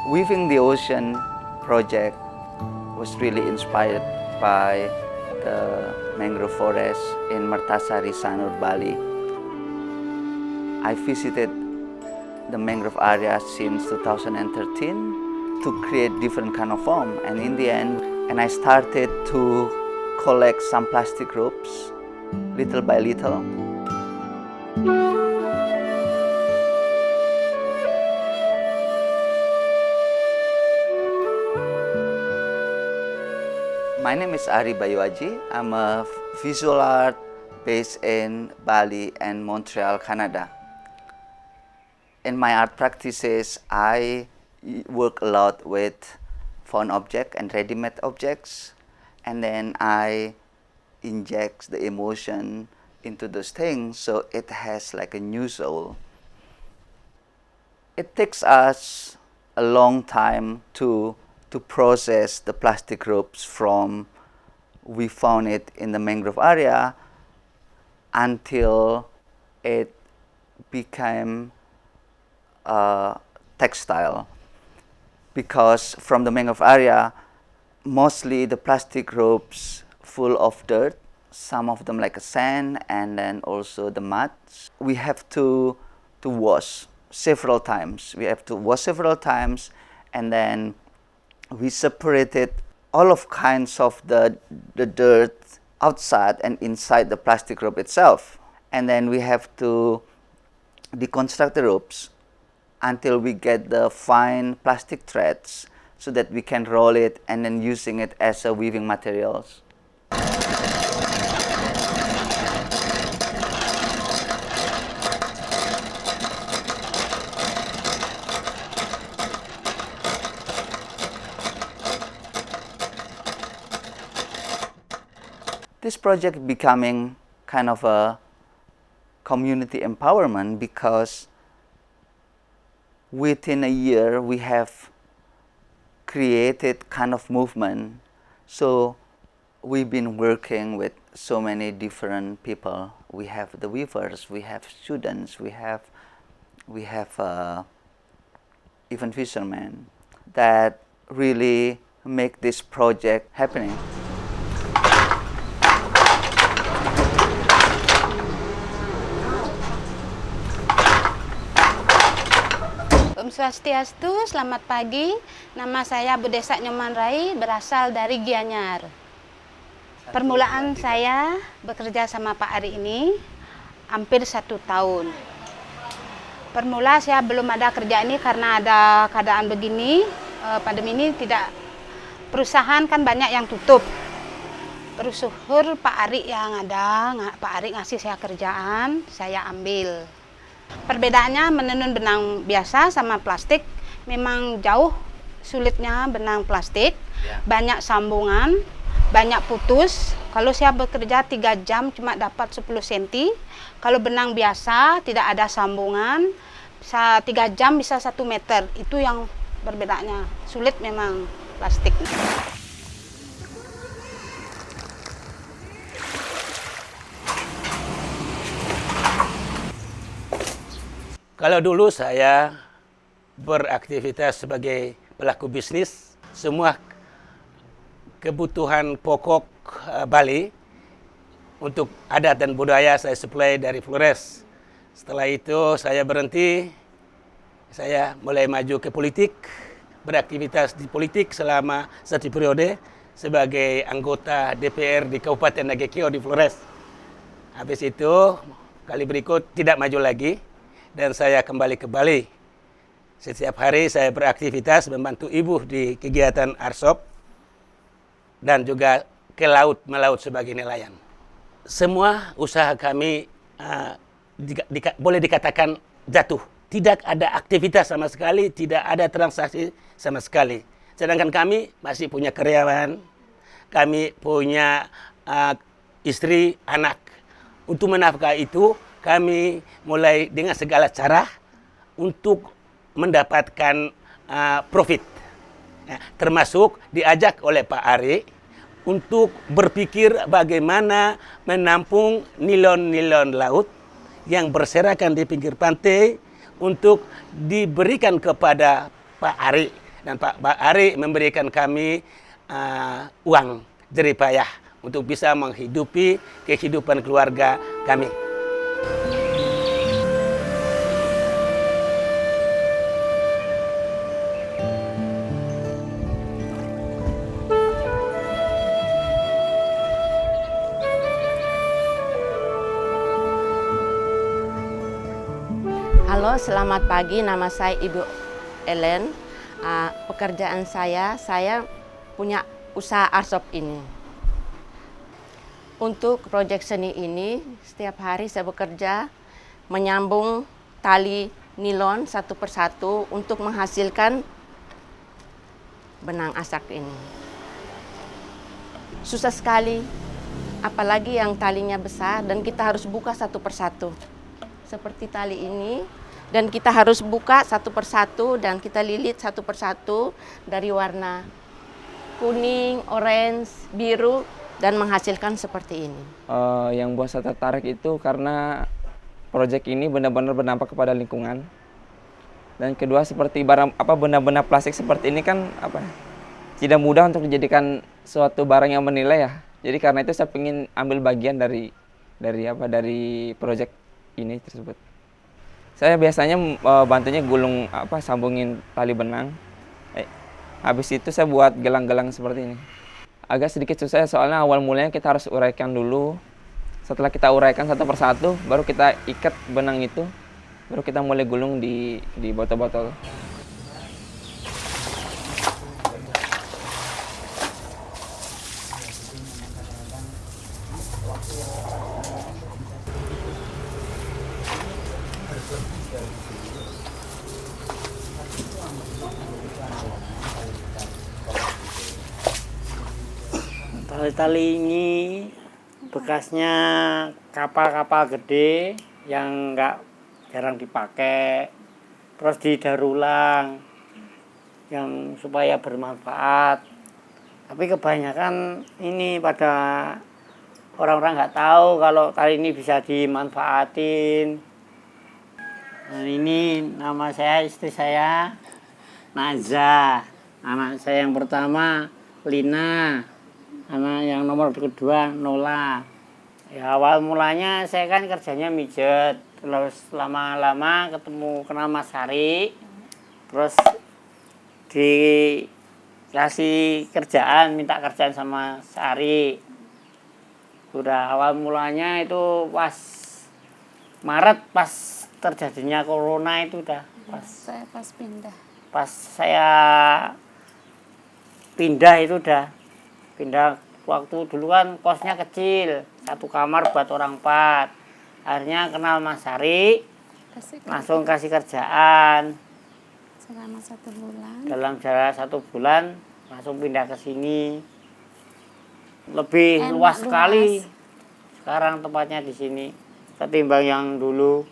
Weaving the Ocean project was really inspired by the mangrove forest in Mertasari, Sanur, Bali. I visited the mangrove area since 2013 to create different kind of foam, and in the end, I started to collect some plastic ropes little by little. My name is Ari Bayuaji. I'm a visual art based in Bali and Montreal, Canada. In my art practices, I work a lot with found object and ready-made objects, and then I inject the emotion into those things so it has like a new soul. It takes us a long time to process the plastic ropes from we found it in the mangrove area until it became textile, because from the mangrove area mostly the plastic ropes full of dirt, some of them like a sand, and then also the mud. We have to wash several times. We have to wash several times, and then we separated all of kinds of the dirt outside and inside the plastic rope itself. And then we have to deconstruct the ropes until we get the fine plastic threads so that we can roll it and then using it as a weaving materials. This project becoming kind of a community empowerment, because within a year we have created kind of movement. So we've been working with so many different people. We have the weavers, we have students, we have even fishermen that really make this project happening. Om Swastiastu, selamat pagi. Nama saya Budesa Nyoman Rai, berasal dari Gianyar. Permulaan saya bekerja sama Pak Ari ini hampir 1 tahun. Permula saya belum ada kerja ini karena ada keadaan begini, pandemi ini tidak, perusahaan kan banyak yang tutup. Terus syukur Pak Ari yang ada, Pak Ari ngasih saya kerjaan, saya ambil. Perbedaannya menenun benang biasa sama plastik, memang jauh sulitnya benang plastik, banyak sambungan, banyak putus. Kalau saya bekerja 3 jam cuma dapat 10 cm, kalau benang biasa tidak ada sambungan, 3 jam bisa 1 meter, itu yang perbedaannya, sulit memang plastik. Kalau dulu saya beraktivitas sebagai pelaku bisnis, semua kebutuhan pokok Bali untuk adat dan budaya saya supply dari Flores. Setelah itu saya berhenti, saya mulai maju ke politik, beraktivitas di politik selama 1 periode sebagai anggota DPR di Kabupaten Nagekeo di Flores. Habis itu, kali berikut tidak maju lagi, dan saya kembali ke Bali. Setiap hari saya beraktivitas membantu ibu di kegiatan arsop dan juga ke laut, melaut sebagai nelayan. Semua usaha kami boleh dikatakan jatuh. Tidak ada aktivitas sama sekali, tidak ada transaksi sama sekali. Sedangkan kami masih punya karyawan, kami punya istri, anak. Untuk menafkahi itu, kami mulai dengan segala cara untuk mendapatkan profit. Ya, termasuk diajak oleh Pak Ari untuk berpikir bagaimana menampung nilon-nilon laut yang berserakan di pinggir pantai untuk diberikan kepada Pak Ari dan Pak Ari memberikan kami uang jeripayah untuk bisa menghidupi kehidupan keluarga kami. Halo, selamat pagi. Nama saya Ibu Ellen. Pekerjaan saya punya usaha arsop ini. Untuk proyek seni ini, setiap hari saya bekerja menyambung tali nilon satu persatu untuk menghasilkan benang asak ini. Susah sekali, apalagi yang talinya besar dan kita harus buka satu persatu. Seperti tali ini, dan kita harus buka satu persatu dan kita lilit satu persatu dari warna kuning, orange, biru, dan menghasilkan seperti ini. Yang buat saya tertarik itu karena proyek ini benar-benar berdampak kepada lingkungan. Dan kedua, seperti benda-benda plastik seperti ini kan tidak mudah untuk dijadikan suatu barang yang bernilai ya. Jadi karena itu saya ingin ambil bagian dari proyek ini tersebut. Saya biasanya bantunya gulung sambungin tali benang. Habis itu saya buat gelang-gelang seperti ini. Agak sedikit susah soalnya awal mulanya kita harus uraikan dulu. Setelah kita uraikan satu persatu, baru kita ikat benang itu, baru kita mulai gulung di botol-botol. Tali-tali ini bekasnya kapal-kapal gede yang jarang dipakai, terus didaur ulang yang supaya bermanfaat. Tapi kebanyakan ini pada orang-orang nggak tahu kalau tali ini bisa dimanfaatin. Nah, ini nama saya, istri saya Naza, anak saya yang pertama Lina, anak yang nomor kedua Nola. Ya, awal mulanya saya kan kerjanya mijet, terus lama-lama kenal Mas Hari, terus dikasih kerjaan, minta kerjaan sama Sari. Udah awal mulanya itu pas Maret, pas terjadinya corona itu udah pas saya pindah itu udah pindah. Waktu dulu kan kosnya kecil, satu kamar buat orang 4. Akhirnya kenal Mas Hari, langsung kasih kerjaan. Selama 1 bulan. Dalam jarak 1 bulan langsung pindah ke sini. Lebih luas sekali sekarang tempatnya di sini ketimbang yang dulu.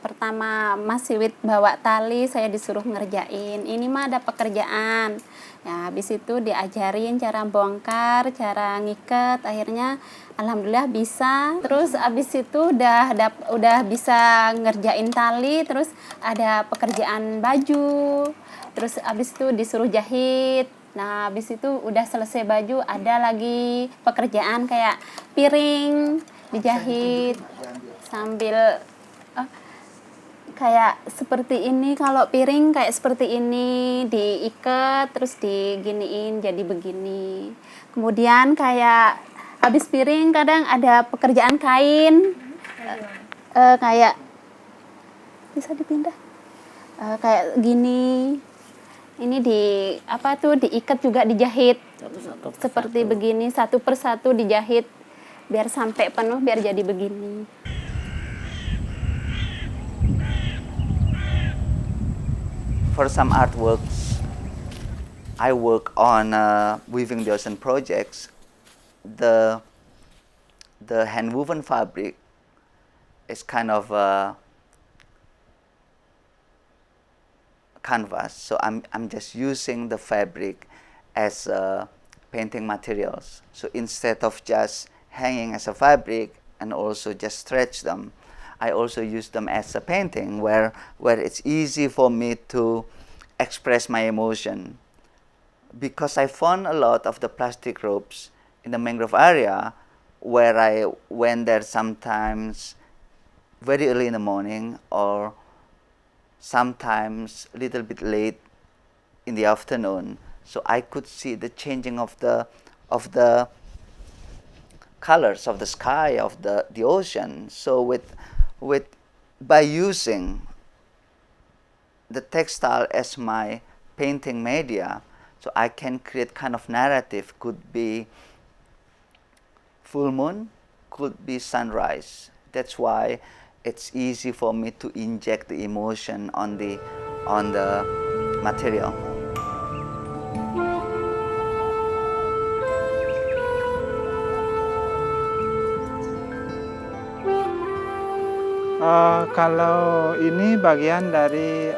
Pertama Mas Siwit bawa tali, saya disuruh ngerjain. Ini mah ada pekerjaan. Ya, habis itu diajarin cara bongkar, cara ngiket. Akhirnya alhamdulillah bisa. Terus habis itu udah bisa ngerjain tali, terus ada pekerjaan baju. Terus habis itu disuruh jahit. Nah, habis itu udah selesai baju, ada lagi pekerjaan kayak piring dijahit sambil kayak seperti ini. Kalau piring kayak seperti ini diikat terus diginiin jadi begini. Kemudian kayak habis piring kadang ada pekerjaan kain, kayak bisa dipindah kayak gini. Ini diikat juga dijahit seperti begini, satu persatu dijahit biar sampai penuh, biar jadi begini. For some artworks, I work on weaving the ocean projects. The hand woven fabric is kind of a canvas, so I'm just using the fabric as painting materials. So instead of just hanging as a fabric and also just stretch them, I also use them as a painting where it's easy for me to express my emotion. because I found a lot of the plastic ropes in the mangrove area where I went there sometimes very early in the morning or sometimes a little bit late in the afternoon. So I could see the changing of the colors of the sky, of the ocean. So by using the textile as my painting media, so I can create kind of narrative. Could be full moon, could be sunrise. That's why it's easy for me to inject the emotion on the material. Kalau ini bagian dari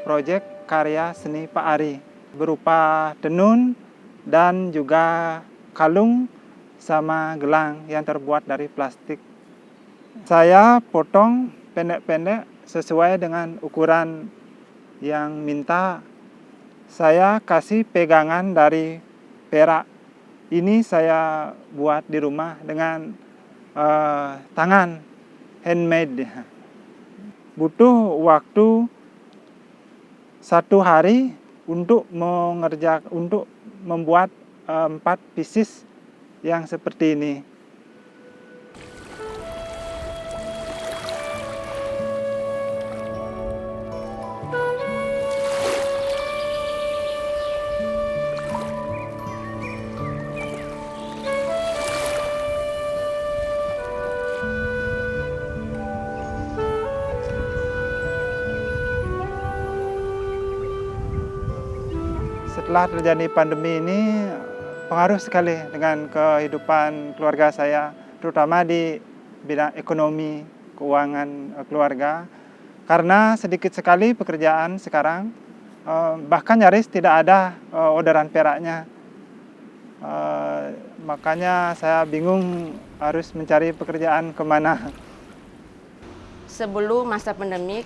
proyek karya seni Pak Ari, berupa tenun dan juga kalung sama gelang yang terbuat dari plastik. Saya potong pendek-pendek sesuai dengan ukuran yang minta. Saya kasih pegangan dari perak. Ini saya buat di rumah dengan tangan, handmade. Butuh waktu 1 hari untuk membuat 4 pieces yang seperti ini. Setelah terjadi pandemi ini, pengaruh sekali dengan kehidupan keluarga saya, terutama di bidang ekonomi, keuangan keluarga. Karena sedikit sekali pekerjaan sekarang, bahkan nyaris tidak ada orderan peraknya. Makanya saya bingung harus mencari pekerjaan kemana. Sebelum masa pandemik,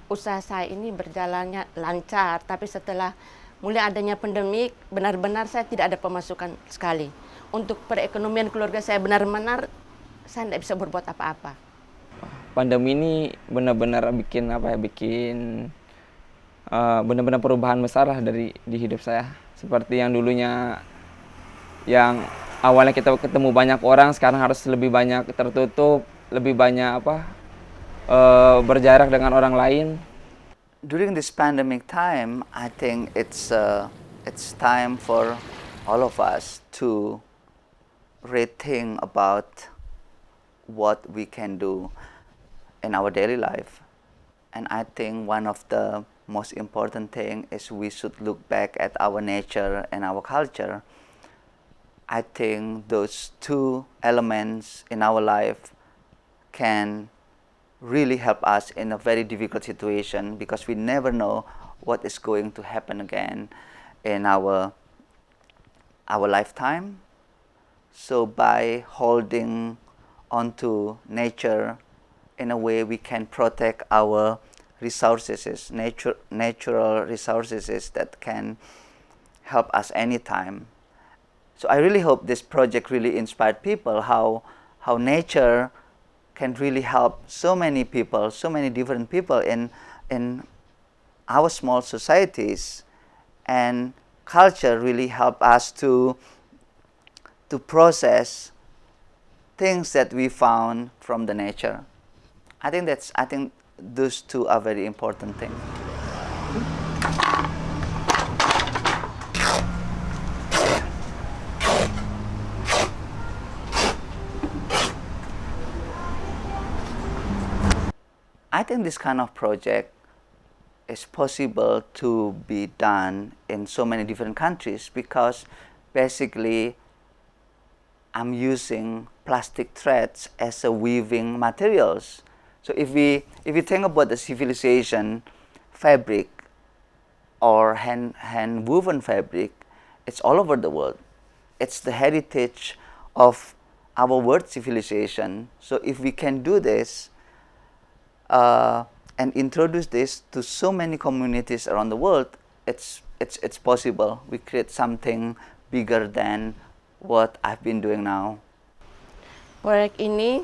usaha saya ini berjalannya lancar, tapi setelah mulai adanya pandemik, benar-benar saya tidak ada pemasukan sekali. Untuk perekonomian keluarga saya benar-benar saya tidak bisa berbuat apa-apa. Pandemi ini benar-benar benar-benar perubahan besar lah di hidup saya. Seperti yang dulunya, yang awalnya kita ketemu banyak orang, sekarang harus lebih banyak tertutup, lebih banyak berjarak dengan orang lain. During this pandemic time, I think it's time for all of us to rethink about what we can do in our daily life. And I think one of the most important thing is we should look back at our nature and our culture. I think those two elements in our life can really help us in a very difficult situation, because we never know what is going to happen again in our lifetime. So by holding onto nature, in a way we can protect our resources, natural resources that can help us anytime. So I really hope this project really inspired people how nature can really help so many people, so many different people in our small societies, and culture really help us to process things that we found from the nature. I think those two are very important things. I think this kind of project is possible to be done in so many different countries, because basically I'm using plastic threads as a weaving materials. So if we think about the civilization fabric or hand woven fabric, it's all over the world. It's the heritage of our world civilization. So if we can do this and introduce this to so many communities around the world, it's it's possible. We create something bigger than what I've been doing now. Proyek ini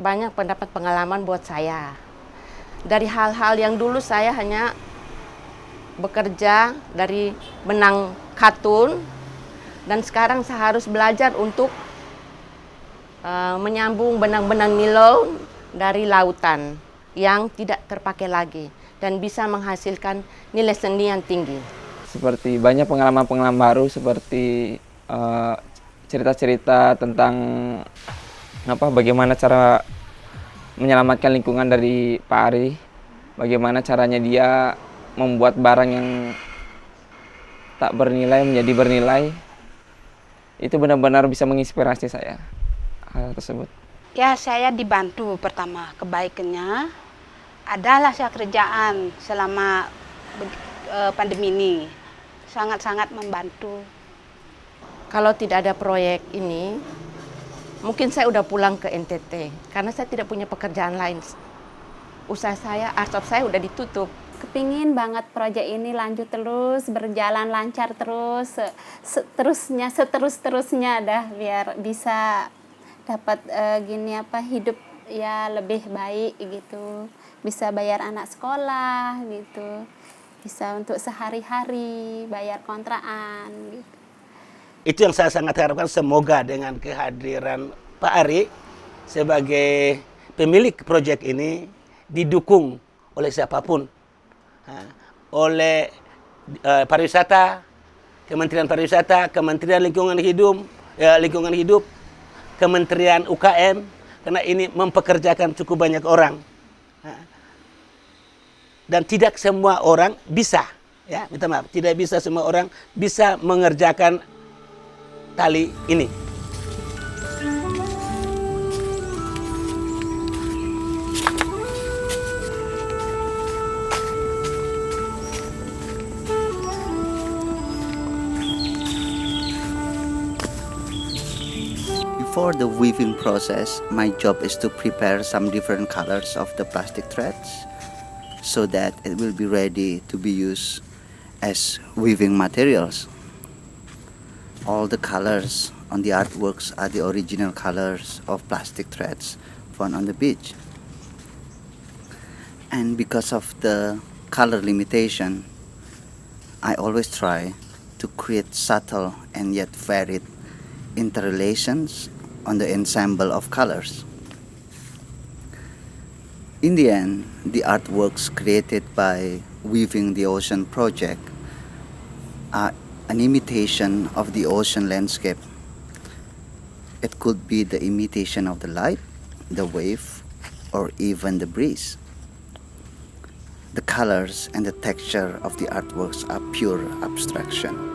banyak pendapat pengalaman buat saya. Dari hal-hal yang dulu saya hanya bekerja dari benang katun, dan sekarang saya harus belajar untuk menyambung benang-benang nilon dari lautan yang tidak terpakai lagi dan bisa menghasilkan nilai seni yang tinggi. Seperti banyak pengalaman-pengalaman baru, seperti cerita-cerita tentang bagaimana cara menyelamatkan lingkungan dari Pak Ari, bagaimana caranya dia membuat barang yang tak bernilai menjadi bernilai. Itu benar-benar bisa menginspirasi saya, hal tersebut. Ya, saya dibantu pertama. Kebaikannya adalah saya kerjaan selama pandemi ini. Sangat-sangat membantu. Kalau tidak ada proyek ini, mungkin saya udah pulang ke NTT karena saya tidak punya pekerjaan lain. Usaha saya, art shop saya udah ditutup. Kepingin banget proyek ini lanjut terus, berjalan lancar terus, seterusnya dah, biar bisa dapat hidup ya lebih baik gitu, bisa bayar anak sekolah gitu, bisa untuk sehari-hari bayar kontrakan gitu. Itu yang saya sangat harapkan, semoga dengan kehadiran Pak Ari sebagai pemilik proyek ini didukung oleh siapapun, oleh pariwisata, Kementerian Pariwisata, Kementerian Lingkungan Hidup, Kementerian UKM, karena ini mempekerjakan cukup banyak orang. Dan tidak semua orang bisa, ya, minta maaf, tidak bisa semua orang bisa mengerjakan tali ini. Before the weaving process, my job is to prepare some different colors of the plastic threads so that it will be ready to be used as weaving materials. All the colors on the artworks are the original colors of plastic threads found on the beach. And because of the color limitation, I always try to create subtle and yet varied interrelations on the ensemble of colors. In the end, the artworks created by Weaving the Ocean project are an imitation of the ocean landscape. It could be the imitation of the light, the wave, or even the breeze. The colors and the texture of the artworks are pure abstraction.